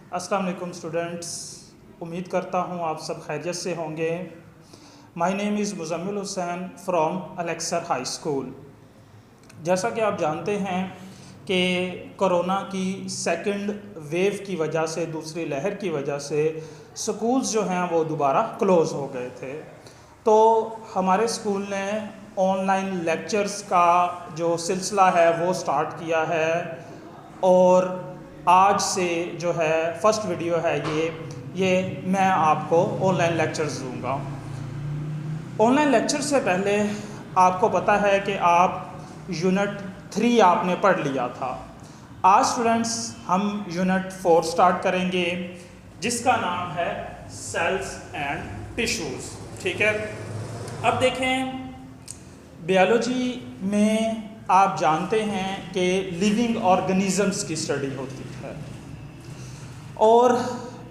अस्सलाम वालेकुम स्टूडेंट्स, उम्मीद करता हूँ आप सब खैरियत से होंगे। My name is Muzammil Hussain from Alexer high school. जैसा कि आप जानते हैं कि कोरोना की सेकंड वेव की वजह से, दूसरी लहर की वजह से स्कूल्स जो हैं वो दोबारा क्लोज़ हो गए थे। तो हमारे स्कूल ने ऑनलाइन लेक्चर्स का जो सिलसिला है वो स्टार्ट किया है और आज से जो है फर्स्ट वीडियो है ये मैं आपको ऑनलाइन लेक्चर्स दूंगा। ऑनलाइन लेक्चर से पहले आपको पता है कि आप यूनिट 3 आपने पढ़ लिया था। आज स्टूडेंट्स हम यूनिट 4 स्टार्ट करेंगे जिसका नाम है सेल्स एंड टिश्यूज़। ठीक है, अब देखें बायोलॉजी में आप जानते हैं कि लिविंग ऑर्गेनिजम्स की स्टडी होती है और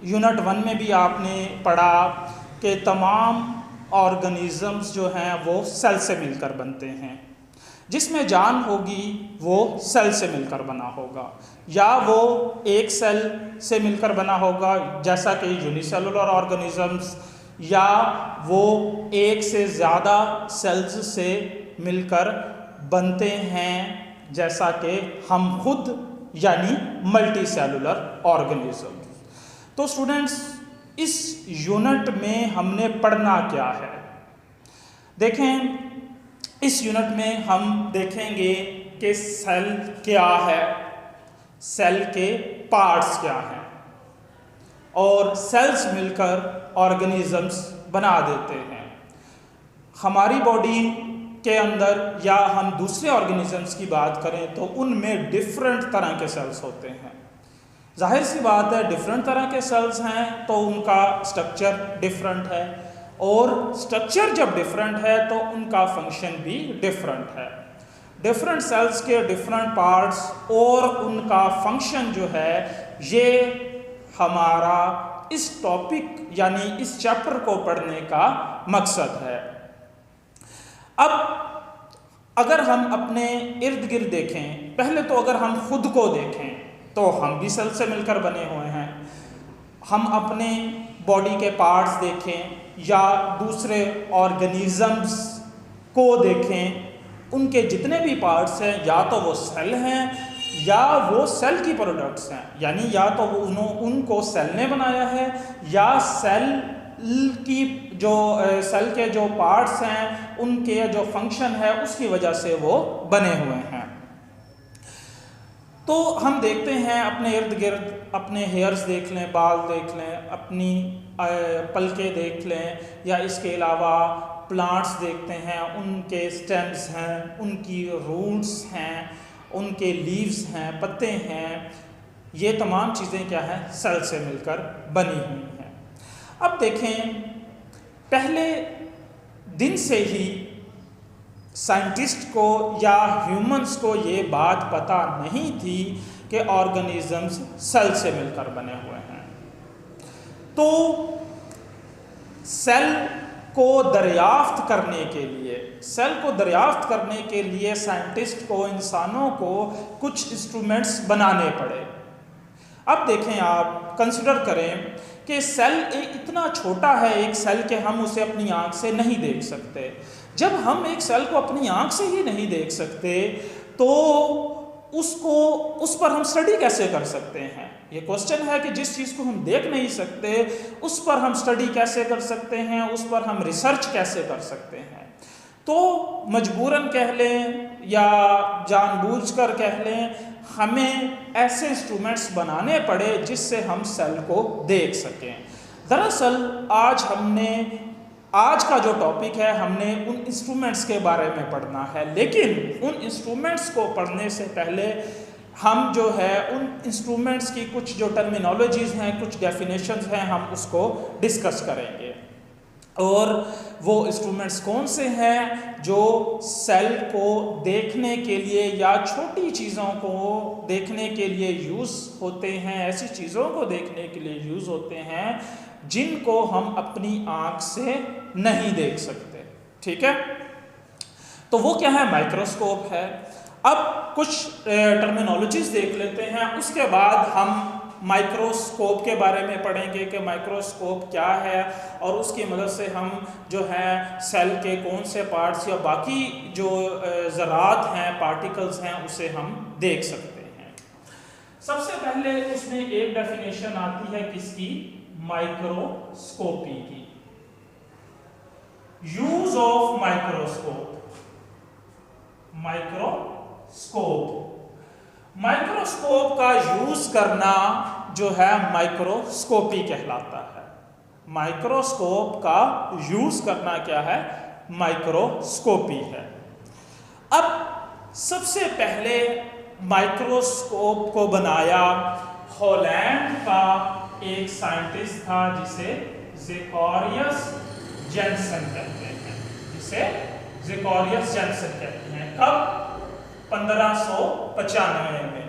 यूनिट 1 में भी आपने पढ़ा कि तमाम ऑर्गेनिजम्स जो हैं वो सेल से मिलकर बनते हैं। जिसमें जान होगी वो सेल से मिलकर बना होगा या वो एक सेल से मिलकर बना होगा जैसा कि यूनिसेलुलर ऑर्गेनिजम्स, या वो एक से ज़्यादा सेल्स से मिलकर बनते हैं जैसा कि हम खुद, यानी मल्टी सेलुलर ऑर्गेनिज्म। तो स्टूडेंट्स इस यूनिट में हमने पढ़ना क्या है, देखें इस यूनिट में हम देखेंगे कि सेल क्या है, सेल के पार्ट्स क्या हैं और सेल्स मिलकर ऑर्गेनिजम्स बना देते हैं। हमारी बॉडी के अंदर या हम दूसरे ऑर्गेनिजम्स की बात करें तो उनमें डिफरेंट तरह के सेल्स होते हैं। जाहिर सी बात है डिफरेंट तरह के सेल्स हैं तो उनका स्ट्रक्चर डिफरेंट है और स्ट्रक्चर जब डिफरेंट है तो उनका फंक्शन भी डिफरेंट है। डिफरेंट सेल्स के डिफरेंट पार्ट्स और उनका फंक्शन जो है ये हमारा इस टॉपिक यानी इस चैप्टर को पढ़ने का मकसद है। अब अगर हम अपने इर्द गिर्द देखें, पहले तो अगर हम खुद को देखें तो हम भी सेल से मिलकर बने हुए हैं। हम अपने बॉडी के पार्ट्स देखें या दूसरे ऑर्गेनिजम्स को देखें, उनके जितने भी पार्ट्स हैं या तो वो सेल हैं या वो सेल की प्रोडक्ट्स हैं, यानी या तो उनको सेल ने बनाया है या सेल की जो सेल के जो पार्ट्स हैं उनके जो फंक्शन है उसकी वजह से वो बने हुए हैं। तो हम देखते हैं अपने इर्द गिर्द, अपने हेयर्स देख लें, बाल देख लें, अपनी पलकें देख लें या इसके अलावा प्लांट्स देखते हैं, उनके स्टेम्स हैं, उनकी रूट्स हैं, उनके लीव्स हैं, पत्ते हैं, ये तमाम चीज़ें क्या हैं, सेल से मिलकर बनी हुई हैं। अब देखें पहले दिन से ही साइंटिस्ट को या ह्यूमंस को ये बात पता नहीं थी कि ऑर्गेनिजम्स सेल से मिलकर बने हुए हैं। तो सेल को दरियाफ्त करने के लिए साइंटिस्ट को, इंसानों को कुछ इंस्ट्रूमेंट्स बनाने पड़े। अब देखें, आप कंसिडर करें कि सेल एक इतना छोटा है, एक सेल के हम उसे अपनी आंख से नहीं देख सकते। जब हम एक सेल को अपनी आंख से ही नहीं देख सकते तो उस पर हम स्टडी कैसे कर सकते हैं? ये क्वेश्चन है कि जिस चीज़ को हम देख नहीं सकते उस पर हम स्टडी कैसे कर सकते हैं, उस पर हम रिसर्च कैसे कर सकते हैं? तो मजबूरन कह लें या जानबूझकर कह लें, हमें ऐसे इंस्ट्रूमेंट्स बनाने पड़े जिससे हम सेल को देख सकें। दरअसल आज का जो टॉपिक है हमने उन इंस्ट्रूमेंट्स के बारे में पढ़ना है, लेकिन उन इंस्ट्रूमेंट्स को पढ़ने से पहले हम जो है उन इंस्ट्रूमेंट्स की कुछ जो टर्मिनोलॉजीज़ हैं, कुछ डेफिनेशंस हैं, हम उसको डिस्कस करेंगे। और वो इंस्ट्रूमेंट्स कौन से हैं जो सेल को देखने के लिए या छोटी चीज़ों को देखने के लिए यूज़ होते हैं, ऐसी चीज़ों को देखने के लिए यूज़ होते हैं जिनको हम अपनी आँख से नहीं देख सकते। ठीक है, तो वो क्या है? माइक्रोस्कोप है। अब कुछ टर्मिनोलॉजीज देख लेते हैं, उसके बाद हम माइक्रोस्कोप के बारे में पढ़ेंगे कि माइक्रोस्कोप क्या है और उसकी मदद से हम जो है सेल के कौन से पार्ट्स या बाकी जो ज़रात हैं, पार्टिकल्स हैं, उसे हम देख सकते हैं। सबसे पहले उसमें एक डेफिनेशन आती है किसकी? माइक्रोस्कोपी की। Use of microscope. माइक्रोस्कोप का यूज करना जो है माइक्रोस्कोपी कहलाता है। माइक्रोस्कोप का यूज करना क्या है? माइक्रोस्कोपी है। अब सबसे पहले माइक्रोस्कोप को बनाया हॉलैंड का एक साइंटिस्ट था जिसे ज़ेकारियस जेनसन कहते हैं। कब? 1595 में।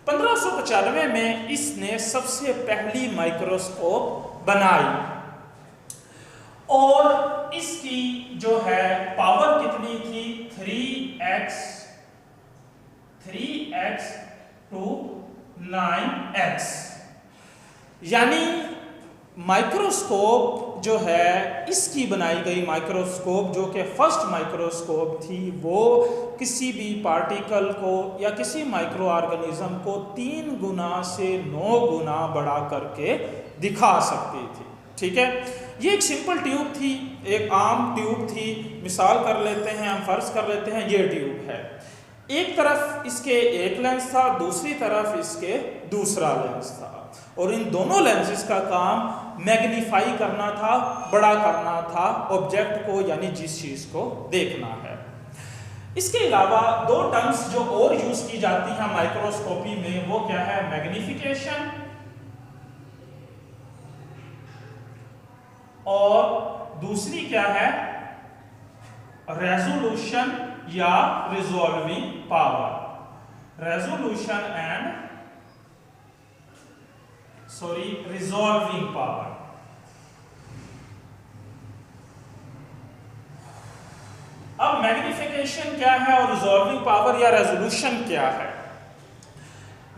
1595 में इसने सबसे पहली माइक्रोस्कोप बनाई और इसकी जो है पावर कितनी थी? 3x to 9x। यानी माइक्रोस्कोप जो है, इसकी बनाई गई माइक्रोस्कोप जो कि फर्स्ट माइक्रोस्कोप थी, वो किसी भी पार्टिकल को या किसी माइक्रो ऑर्गेनिज्म को 3 गुना से 9 गुना बड़ा करके दिखा सकती थी। ठीक है, ये एक सिंपल ट्यूब थी, एक आम ट्यूब थी। मिसाल कर लेते हैं, हम फर्ज कर लेते हैं ये ट्यूब है। एक तरफ इसके एक लेंस था, दूसरी तरफ इसके दूसरा लेंस था, और इन दोनों लेंसेज का काम मैग्नीफाई करना था, बड़ा करना था ऑब्जेक्ट को, यानी जिस चीज को देखना है। इसके अलावा 2 टर्म्स जो और यूज की जाती हैं माइक्रोस्कोपी में, वो क्या है? मैग्निफिकेशन और दूसरी क्या है? रेजोल्यूशन या रिजॉल्विंग पावर। Resolving power. अब मैग्निफिकेशन क्या है और रिजॉल्विंग पावर या रेजोल्यूशन क्या है?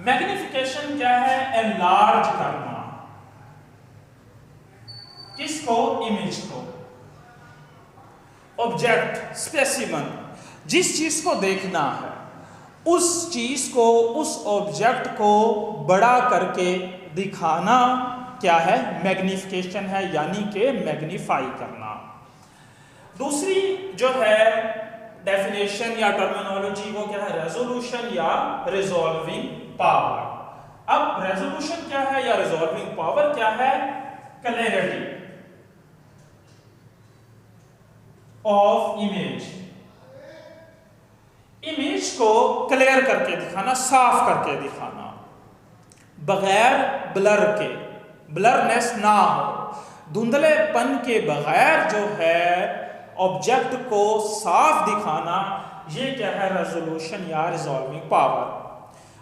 मैग्निफिकेशन क्या है? एनलार्ज करना। किसको? इमेज को, ऑब्जेक्ट, स्पेसिमन, जिस चीज को देखना है उस चीज को, उस ऑब्जेक्ट को बड़ा करके दिखाना क्या है? मैग्निफिकेशन है, यानी कि मैग्नीफाई करना। दूसरी जो है डेफिनेशन या टर्मिनोलॉजी, वो क्या है? रेजोल्यूशन या रिजॉल्विंग पावर। अब रेजोल्यूशन क्या है या रिजॉल्विंग पावर क्या है? Clarity of image. इमेज को क्लियर करके दिखाना, साफ करके दिखाना, बगैर ब्लर के, ब्लरनेस ना हो, धुंधलेपन के बगैर जो है ऑब्जेक्ट को साफ दिखाना, ये क्या है? रेजोल्यूशन या रिजॉल्विंग पावर।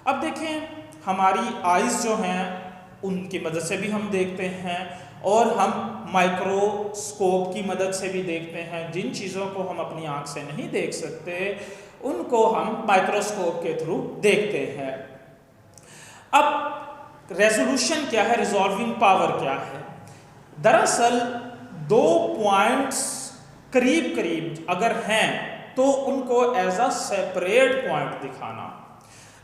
अब देखें, हमारी आईज जो हैं उनकी मदद से भी हम देखते हैं और हम माइक्रोस्कोप की मदद से भी देखते हैं। जिन चीज़ों को हम अपनी आंख से नहीं देख सकते उनको हम माइक्रोस्कोप के थ्रू देखते हैं। अब रेजोल्यूशन क्या है? रिजॉल्विंग पावर क्या है? दरअसल 2 पॉइंट्स करीब करीब अगर हैं तो उनको एज अ सेपरेट पॉइंट दिखाना।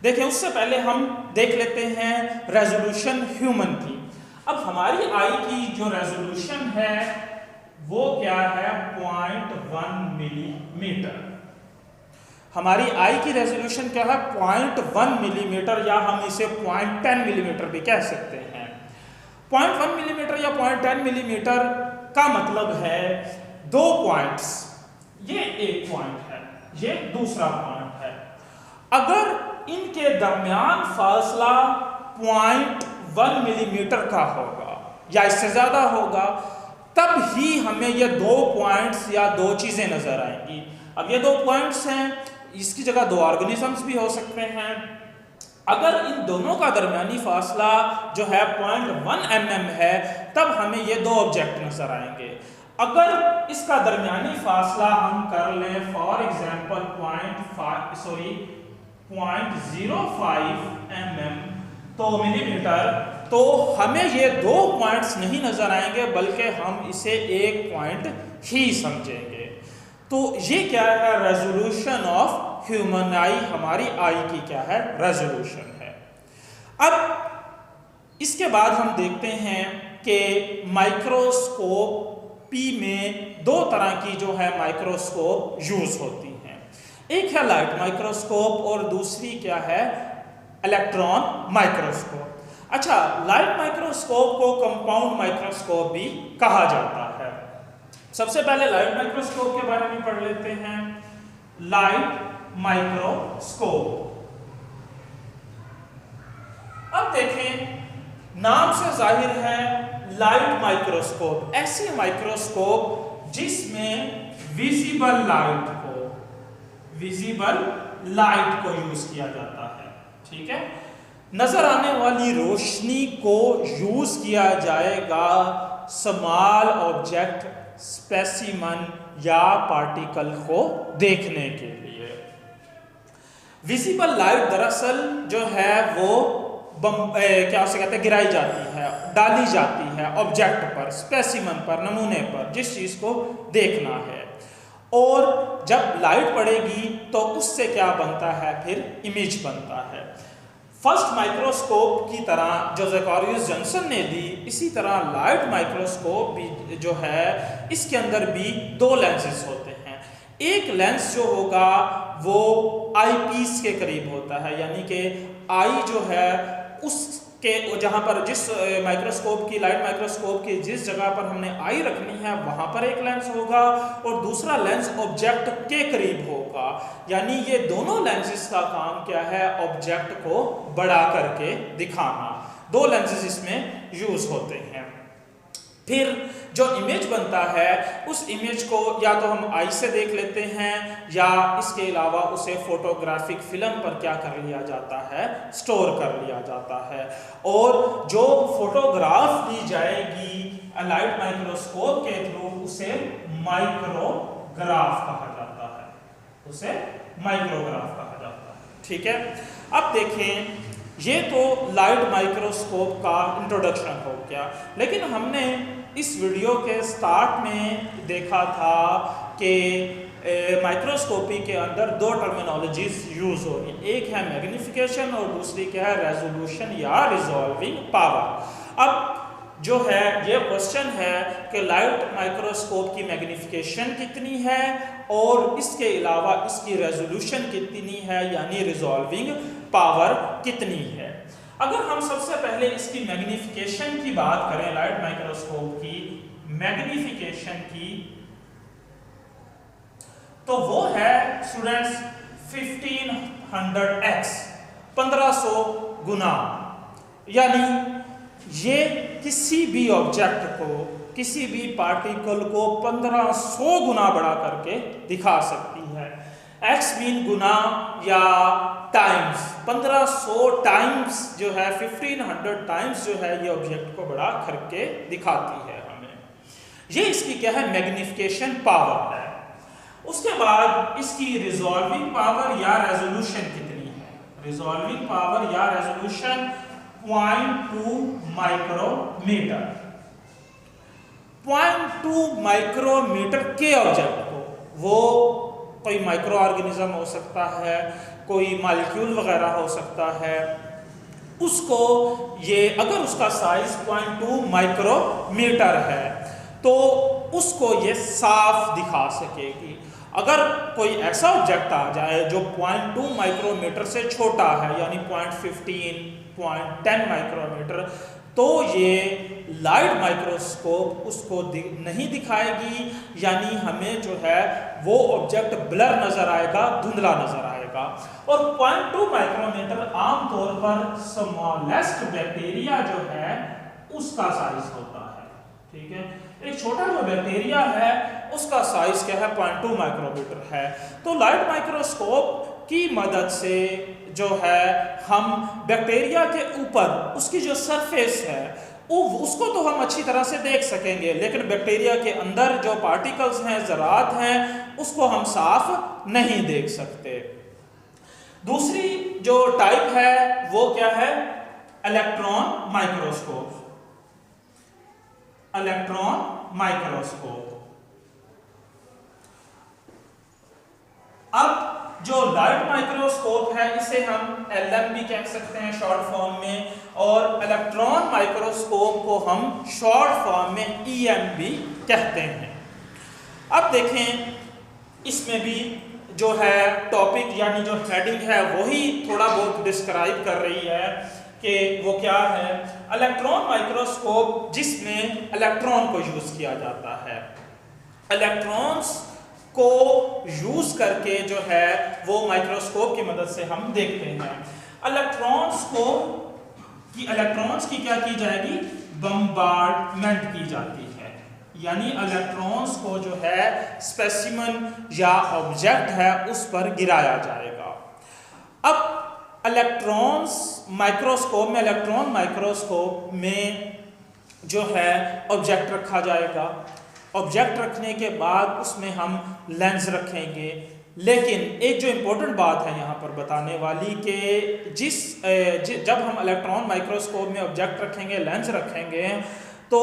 देखिए, उससे पहले हम देख लेते हैं रेजोल्यूशन ह्यूमन की। अब हमारी आई की जो रेजोल्यूशन है वो क्या है? 0.1 मिलीमीटर। हमारी आई की रेजोल्यूशन क्या है? 0.1 मिलीमीटर, या हम इसे 0.10 मिलीमीटर भी कह सकते हैं। 0.1 मिलीमीटर या 0.10 मिलीमीटर का मतलब है 2 पॉइंट्स, ये एक पॉइंट है, ये दूसरा पॉइंट है। अगर इनके दरमियान फासला 0.1 मिलीमीटर का होगा या इससे ज्यादा होगा, तब ही हमें ये 2 पॉइंट्स या 2 चीजें नजर आएंगी। अब ये 2 पॉइंट्स हैं, इसकी जगह 2 ऑर्गेनिजम्स भी हो सकते हैं। अगर इन दोनों का दरमियानी फासला जो है 0.1 mm है, तब हमें ये 2 ऑब्जेक्ट नजर आएंगे। अगर इसका दरमियानी फासला हम कर लें फॉर एग्जाम्पल 0.05 mm तो मिलीमीटर, तो हमें ये 2 पॉइंट्स नहीं नजर आएंगे बल्कि हम इसे एक पॉइंट ही समझेंगे। तो ये क्या है, रेजोल्यूशन ऑफ ह्यूमन आई, हमारी आई की क्या है, रेजोल्यूशन है। अब इसके बाद हम देखते हैं कि माइक्रोस्कोपी में 2 तरह की जो है माइक्रोस्कोप यूज होती हैं। एक है लाइट माइक्रोस्कोप और दूसरी क्या है, इलेक्ट्रॉन माइक्रोस्कोप। अच्छा, लाइट माइक्रोस्कोप को कंपाउंड माइक्रोस्कोप भी कहा जाता है। सबसे पहले लाइट माइक्रोस्कोप के बारे में पढ़ लेते हैं। लाइट माइक्रोस्कोप, अब देखें, नाम से जाहिर है लाइट माइक्रोस्कोप ऐसी माइक्रोस्कोप जिसमें विजिबल लाइट को यूज किया जाता है। ठीक है, नजर आने वाली रोशनी को यूज किया जाएगा स्मॉल ऑब्जेक्ट, स्पेसिमन या पार्टिकल को देखने के लिए। विजिबल लाइट दरअसल जो है वो क्या उसे कहते हैं, गिराई जाती है, डाली जाती है ऑब्जेक्ट पर, स्पेसिमन पर, नमूने पर, जिस चीज को देखना है। और जब लाइट पड़ेगी तो उससे क्या बनता है, फिर इमेज बनता है। फर्स्ट माइक्रोस्कोप की तरह जो ज़ेकारियस जॉनसन ने दी, इसी तरह लाइट माइक्रोस्कोप भी जो है इसके अंदर भी 2 लेंसेज होते हैं। एक लेंस जो होगा वो आई पीस के करीब होता है, यानी कि आई जो है उसके जहाँ पर जिस माइक्रोस्कोप की, लाइट माइक्रोस्कोप की जिस जगह पर हमने आई रखनी है वहाँ पर एक लेंस होगा और दूसरा लेंस ऑब्जेक्ट के करीब होगा। यानी ये दोनों लेंसेज का काम क्या है, ऑब्जेक्ट को बड़ा करके दिखाना। 2 लेंसेज इसमें यूज होते हैं। फिर जो इमेज बनता है उस इमेज को या तो हम आई से देख लेते हैं या इसके अलावा उसे फोटोग्राफिक फिल्म पर क्या कर लिया जाता है, स्टोर कर लिया जाता है। और जो फोटोग्राफ ली जाएगी लाइट माइक्रोस्कोप के थ्रू उसे माइक्रोग्राफ कहा जाता है, उसे माइक्रोग्राफ कहा जाता है। ठीक है, अब देखें, ये तो लाइट माइक्रोस्कोप का इंट्रोडक्शन हो गया, लेकिन हमने इस वीडियो के स्टार्ट में देखा था कि माइक्रोस्कोपी के अंदर 2 टर्मिनोलॉजीज यूज हो रही हैं। एक है मैग्निफिकेशन और दूसरी क्या है, रेजोल्यूशन या रिजॉल्विंग पावर। अब जो है ये क्वेश्चन है कि लाइट माइक्रोस्कोप की मैग्निफिकेशन कितनी है और इसके अलावा इसकी रेजोल्यूशन कितनी है, यानी रिजॉल्विंग पावर कितनी है। अगर हम सबसे पहले इसकी मैग्निफिकेशन की बात करें, लाइट माइक्रोस्कोप की मैग्निफिकेशन की, तो वो है स्टूडेंट्स 1500x, 1500 गुना। यानी ये किसी भी ऑब्जेक्ट को, किसी भी पार्टिकल को 1500 गुना बड़ा करके दिखा सकती है। x मीन गुना या टाइम्स, 1500 टाइम्स जो है, 1500 टाइम्स जो है ये ऑब्जेक्ट को बड़ा करके दिखाती है हमें। ये इसकी क्या है, मैग्निफिकेशन पावर है। उसके बाद इसकी रिजॉल्विंग पावर या रेजोल्यूशन कितनी है। रिजॉल्विंग पावर या रेजोल्यूशन 0.2 माइक्रोमीटर। 0.2 माइक्रोमीटर के ऑब्जेक्ट को, वो कोई माइक्रो ऑर्गेनिज्म हो सकता है, कोई मॉलिक्यूल वगैरह हो सकता है, उसको ये अगर उसका साइज 0.2 माइक्रोमीटर है तो उसको ये साफ दिखा सकेगी। अगर कोई ऐसा ऑब्जेक्ट आ जाए जो 0.2 माइक्रोमीटर से छोटा है, यानी 0.15, 0.10 माइक्रोमीटर, तो ये लाइट माइक्रोस्कोप उसको नहीं दिखाएगी, यानी हमें जो है वो ऑब्जेक्ट ब्लर नजर आएगा, धुंधला नजर आएगा। और 0.2 माइक्रोमीटर आमतौर पर स्मॉलेस्ट बैक्टीरिया जो है उसका साइज होता है। ठीक है, एक छोटा जो बैक्टीरिया है उसका साइज क्या है, 0.2 माइक्रोमीटर है। तो लाइट माइक्रोस्कोप की मदद से जो है हम बैक्टीरिया के ऊपर उसकी जो सरफेस है उसको तो हम अच्छी तरह से देख सकेंगे, लेकिन बैक्टीरिया के अंदर जो पार्टिकल्स हैं, ज़रात हैं, उसको हम साफ नहीं देख सकते। दूसरी जो टाइप है वो क्या है, इलेक्ट्रॉन माइक्रोस्कोप। Electron microscope. अब जो लाइट माइक्रोस्कोप है इसे हम एलएम भी कह सकते हैं शॉर्ट फॉर्म में, और इलेक्ट्रॉन माइक्रोस्कोप को हम शॉर्ट फॉर्म में ईएम भी कहते हैं। अब देखें इसमें भी जो है टॉपिक यानी जो हेडिंग है वही थोड़ा बहुत डिस्क्राइब कर रही है कि वो क्या है। इलेक्ट्रॉन माइक्रोस्कोप जिसमें इलेक्ट्रॉन को यूज किया जाता है। इलेक्ट्रॉन्स को यूज करके जो है वो माइक्रोस्कोप की मदद से हम देखते हैं। इलेक्ट्रॉन्स की क्या की जाएगी, बम्बार्डमेंट की जाती है, यानी इलेक्ट्रॉन्स को जो है स्पेसिमन या ऑब्जेक्ट है उस पर गिराया जाएगा। अब इलेक्ट्रॉन माइक्रोस्कोप में जो है ऑब्जेक्ट रखा जाएगा। ऑब्जेक्ट रखने के बाद उसमें हम लेंस रखेंगे, लेकिन एक जो इम्पोर्टेंट बात है यहाँ पर बताने वाली कि जब हम इलेक्ट्रॉन माइक्रोस्कोप में ऑब्जेक्ट रखेंगे, लेंस रखेंगे, तो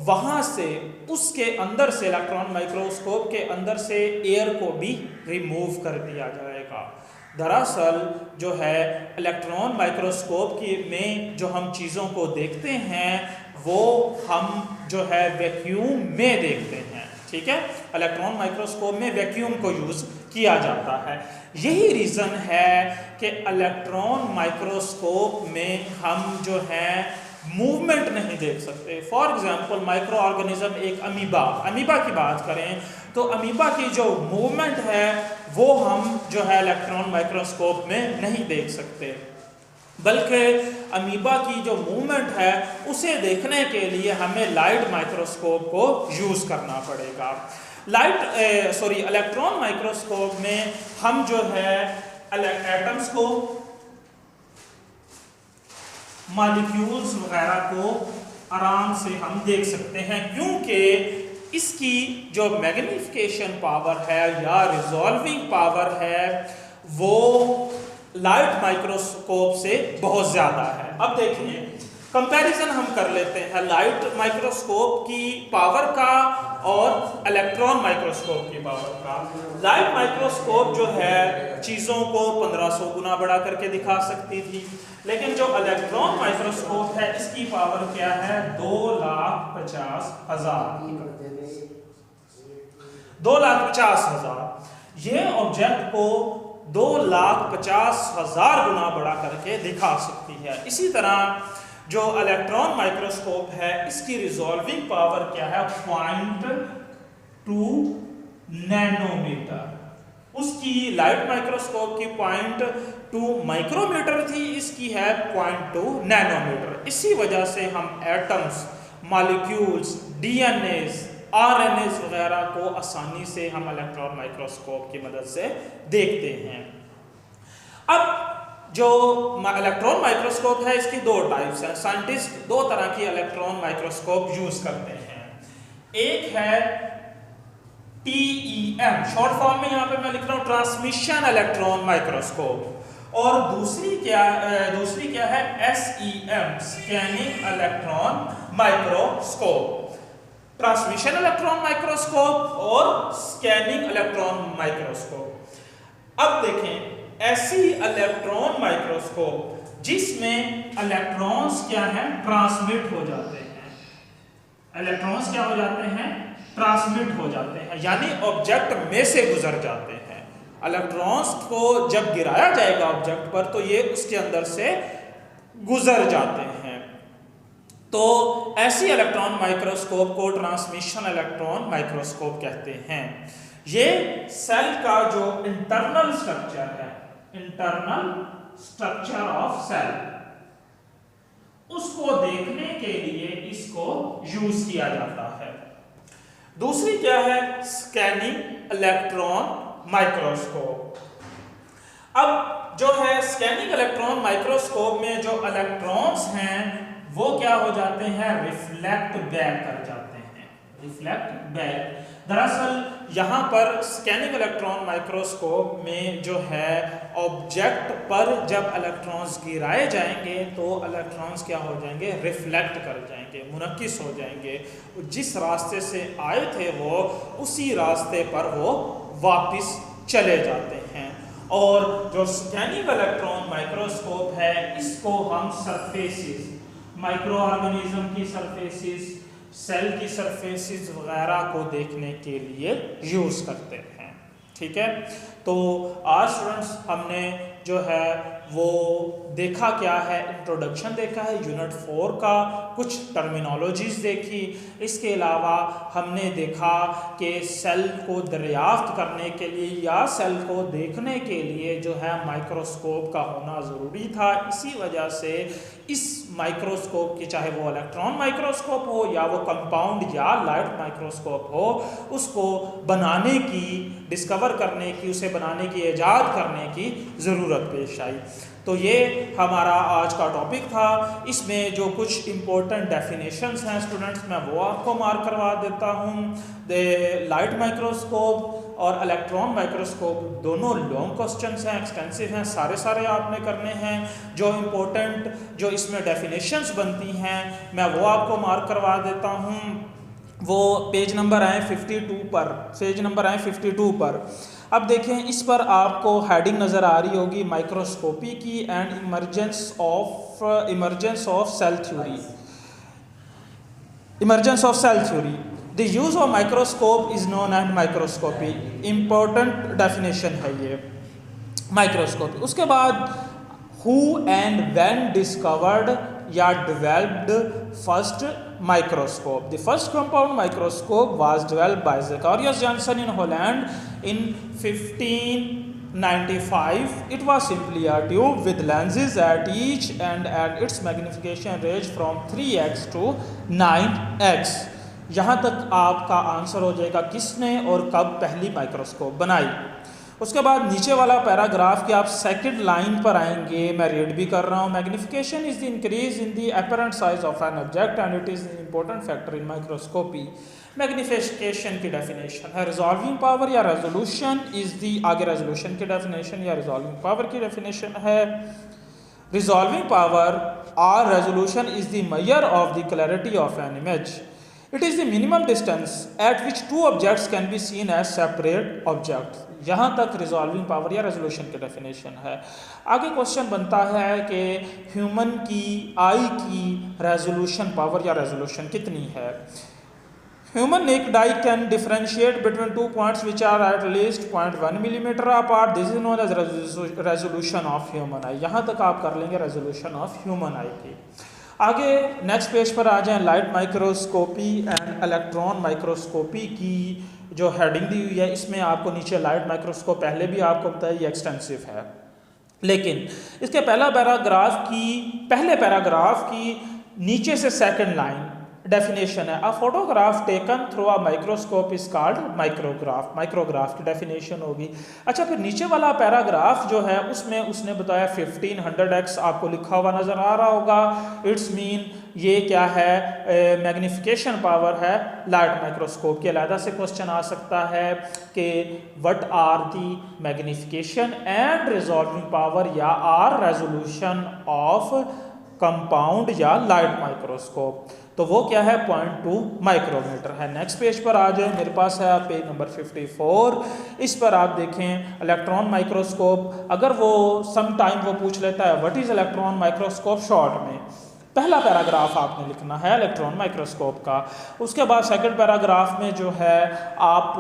वहाँ से उसके अंदर से इलेक्ट्रॉन माइक्रोस्कोप के अंदर से एयर को भी रिमूव कर दिया जाएगा। दरअसल जो है इलेक्ट्रॉन माइक्रोस्कोप में जो हम चीज़ों को देखते हैं वो हम जो है वैक्यूम में देखते हैं। ठीक है, इलेक्ट्रॉन माइक्रोस्कोप में वैक्यूम को यूज किया जाता है। यही रीज़न है कि इलेक्ट्रॉन माइक्रोस्कोप में हम जो है मूवमेंट नहीं देख सकते। फॉर एग्जांपल माइक्रो ऑर्गेनिज्म एक अमीबा की बात करें तो अमीबा की जो मूवमेंट है वो हम जो है इलेक्ट्रॉन माइक्रोस्कोप में नहीं देख सकते, बल्कि अमीबा की जो मूवमेंट है उसे देखने के लिए हमें लाइट माइक्रोस्कोप को यूज करना पड़ेगा। इलेक्ट्रॉन माइक्रोस्कोप में हम जो है एटम्स को, मॉलिक्यूल्स वगैरह को आराम से हम देख सकते हैं, क्योंकि इसकी जो मैग्निफिकेशन पावर है या रिजॉल्विंग पावर है वो लाइट माइक्रोस्कोप से बहुत ज़्यादा है। अब देखिए कंपैरिजन हम कर लेते हैं लाइट माइक्रोस्कोप की पावर का और इलेक्ट्रॉन माइक्रोस्कोप की पावर का। लाइट माइक्रोस्कोप जो है चीज़ों को 1500 गुना बढ़ा करके दिखा सकती थी, लेकिन जो इलेक्ट्रॉन माइक्रोस्कोप है इसकी पावर क्या है, 2,50,000। 2,50,000 ये ऑब्जेक्ट को 2,50,000 गुना बढ़ा करके दिखा सकती है। इसी तरह जो इलेक्ट्रॉन माइक्रोस्कोप है इसकी रिजॉल्विंग पावर क्या है, 0.2 नैनोमीटर। उसकी लाइट माइक्रोस्कोप की 0.2 माइक्रोमीटर थी, इसकी है 0.2 नैनोमीटर। इसी वजह से हम एटम्स, मॉलिक्यूल्स, डीएनएस, आरएनएस वगैरह को आसानी से हम इलेक्ट्रॉन माइक्रोस्कोप की मदद से देखते हैं। अब जो इलेक्ट्रॉन माइक्रोस्कोप है इसकी दो टाइप्स हैं। साइंटिस्ट दो तरह की इलेक्ट्रॉन माइक्रोस्कोप यूज करते हैं। एक है TEM, शॉर्ट फॉर्म में यहाँ पे मैं लिख रहा हूँ ट्रांसमिशन इलेक्ट्रॉन माइक्रोस्कोप, और दूसरी क्या है SEM, scanning electron microscope. Transmission electron microscope और स्कैनिंग इलेक्ट्रॉन माइक्रोस्कोप। अब देखें ऐसी इलेक्ट्रॉन माइक्रोस्कोप जिसमें इलेक्ट्रॉन्स क्या हैं, ट्रांसमिट हो जाते हैं। इलेक्ट्रॉन्स क्या हो जाते हैं, ट्रांसमिट हो जाते हैं, यानी ऑब्जेक्ट में से गुजर जाते हैं। इलेक्ट्रॉन्स को जब गिराया जाएगा ऑब्जेक्ट पर तो ये उसके अंदर से गुजर जाते हैं। तो ऐसी इलेक्ट्रॉन माइक्रोस्कोप को ट्रांसमिशन इलेक्ट्रॉन माइक्रोस्कोप कहते हैं। ये सेल का जो इंटरनल स्ट्रक्चर है, इंटरनल स्ट्रक्चर ऑफ सेल, उसको देखने के लिए इसको यूज किया जाता है। दूसरी क्या है, स्कैनिंग इलेक्ट्रॉन माइक्रोस्कोप। अब जो है स्कैनिंग इलेक्ट्रॉन माइक्रोस्कोप में जो इलेक्ट्रॉन्स हैं वो क्या हो जाते हैं, रिफ्लेक्ट बैक कर जाते हैं। Reflect back. दरअसल यहाँ पर स्कैनिंग इलेक्ट्रॉन माइक्रोस्कोप में जो है ऑब्जेक्ट पर जब इलेक्ट्रॉन्स गिराए जाएंगे तो इलेक्ट्रॉन्स क्या हो जाएंगे, रिफ्लेक्ट कर जाएंगे, मुनक्किस हो जाएंगे। जिस रास्ते से आए थे वो उसी रास्ते पर वो वापस चले जाते हैं। और जो स्कैनिंग इलेक्ट्रॉन माइक्रोस्कोप है इसको हम सरफेसेस, माइक्रो ऑर्गेनिज्म की सरफेसेस, सेल की सरफेसेस वगैरह को देखने के लिए यूज़ करते हैं। ठीक है, तो आज स्टूडेंट्स हमने जो है वो देखा क्या है, इंट्रोडक्शन देखा है यूनिट 4 का, कुछ टर्मिनोलॉजीज देखी। इसके अलावा हमने देखा कि सेल को दरियाफ्त करने के लिए या सेल को देखने के लिए जो है माइक्रोस्कोप का होना ज़रूरी था। इसी वजह से इस माइक्रोस्कोप की, चाहे वो इलेक्ट्रॉन माइक्रोस्कोप हो या वो कंपाउंड या लाइट माइक्रोस्कोप हो, उसको बनाने की, डिस्कवर करने की, उसे बनाने की, ईजाद करने की ज़रूरत पेश आई। तो ये हमारा आज का टॉपिक था। इसमें जो कुछ इम्पोर्टेंट डेफिनेशंस हैं स्टूडेंट्स, मैं वो आपको मार्क करवा देता हूँ। लाइट माइक्रोस्कोप और इलेक्ट्रॉन माइक्रोस्कोप दोनों लॉन्ग क्वेश्चंस हैं, एक्सटेंसिव हैं, सारे आपने करने हैं। जो इम्पोर्टेंट जो इसमें डेफिनेशंस बनती हैं मैं वो आपको मार्क करवा देता हूँ। वो पेज नंबर आए 52 पर, पेज नंबर आए 52 पर। अब देखें, इस पर आपको हेडिंग नज़र आ रही होगी, माइक्रोस्कोपी की and emergence of cell theory. Emergence of cell theory, the use of microscope is known as microscopy. Important definition है ये माइक्रोस्कोपी। उसके बाद हु एंड व्हेन डिस्कवर्ड या developed first microscope. The first compound microscope was developed by Zacharias Janssen in Holland in 1595. It was simply a tube with lenses at each end and its magnification ranged from 3x to 9x. यहाँ तक आपका answer हो जाएगा किसने और कब पहली microscope बनाई। उसके बाद नीचे वाला पैराग्राफ के आप सेकंड लाइन पर आएंगे, मैं रीड भी कर रहा हूँ। Magnification is the increase in the apparent size of an object and it is an important factor in microscopy. Magnification की डेफिनेशन है रिजॉल्विंग पावर या रेजोल्यूशन इज दी, आगे रेजोल्यूशन की डेफिनेशन या रिजॉल्विंग पावर की डेफिनेशन है। Resolving power और resolution is the measure of the clarity of an image. It is the minimum distance at which two objects can be seen as separate object. यहाँ तक resolving power या resolution की definition है। आगे question बनता है कि ह्यूमन की आई की रेजोल्यूशन पावर या रेजोल्यूशन कितनी है। Human naked eye can differentiate between two points which are at least 0.1 millimetre apart. This is known as resolution of human eye. यहाँ तक आप कर लेंगे रेजोल्यूशन ऑफ ह्यूमन आई की। आगे नेक्स्ट पेज पर आ जाएं, light microscopy and electron microscopy की जो हेडिंग दी हुई है, इसमें आपको नीचे लाइट माइक्रोस्कोप पहले भी आपको बताया ये एक्सटेंसिव है, लेकिन इसके पहले पैराग्राफ की नीचे से सेकंड लाइन डेफिनेशन है। A photograph taken through a microscope is called micrograph. Micrograph की डेफिनेशन होगी। अच्छा, फिर नीचे वाला पैराग्राफ जो है उसमें उसने बताया 1500x आपको लिखा हुआ नजर आ रहा होगा। इट्स मीन ये क्या है, मैग्निफिकेशन पावर है लाइट माइक्रोस्कोप की। अलग से क्वेश्चन आ सकता है कि what are the magnification and resolving power या आर रेजोल्यूशन ऑफ कंपाउंड या लाइट माइक्रोस्कोप। तो वो क्या है, 0.2 माइक्रोमीटर है। नेक्स्ट पेज पर आ जाए, मेरे पास है पेज नंबर 54। इस पर आप देखें इलेक्ट्रॉन माइक्रोस्कोप। अगर वो सम टाइम वो पूछ लेता है what is electron microscope, short में पहला पैराग्राफ आपने लिखना है इलेक्ट्रॉन माइक्रोस्कोप का। उसके बाद सेकंड पैराग्राफ में जो है आप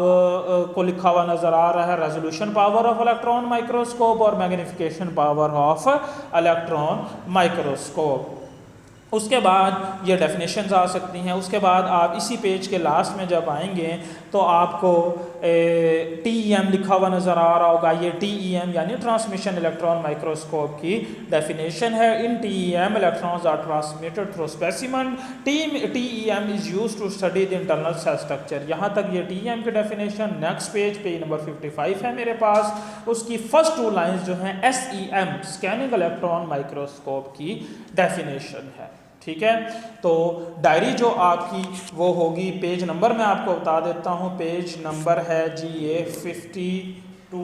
को लिखा हुआ नजर आ रहा है resolution power of electron microscope और magnification power of electron microscope. उसके बाद ये डेफिनेशंस आ सकती हैं। उसके बाद आप इसी पेज के लास्ट में जब आएंगे तो आपको TEM लिखा हुआ नज़र आ रहा होगा। ये TEM यानी ट्रांसमिशन इलेक्ट्रॉन माइक्रोस्कोप की डेफिनेशन है। In TEM electrons are transmitted through specimen. TEM is used to study the internal cell structure. यहाँ तक ये TEM की डेफिनेशन। नेक्स्ट पेज नंबर 55 है मेरे पास। उसकी फर्स्ट 2 लाइन्स जो हैं SEM स्कैनिंग इलेक्ट्रॉन माइक्रोस्कोप की डेफिनेशन है। ठीक है। तो डायरी जो आपकी वो होगी, पेज नंबर मैं आपको बता देता हूँ, पेज नंबर है जी ये 52।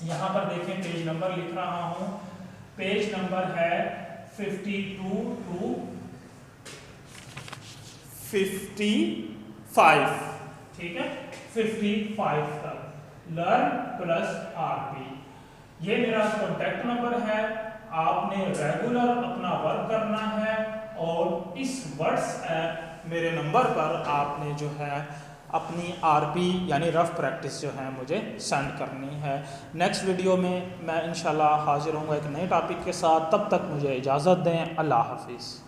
यहाँ पर देखें पेज नंबर लिख रहा हूँ, पेज नंबर है 52 to 55, ठीक है, 55 तक। लर्न प्लस आरपी, ये मेरा कॉन्टैक्ट नंबर है। आपने रेगुलर अपना वर्क करना है और इस व्हाट्सएप मेरे नंबर पर आपने जो है अपनी आरपी यानी रफ प्रैक्टिस जो है मुझे सेंड करनी है। नेक्स्ट वीडियो में मैं इंशाल्लाह हाजिर होऊंगा एक नए टॉपिक के साथ। तब तक मुझे इजाज़त दें। अल्लाह हाफिज़।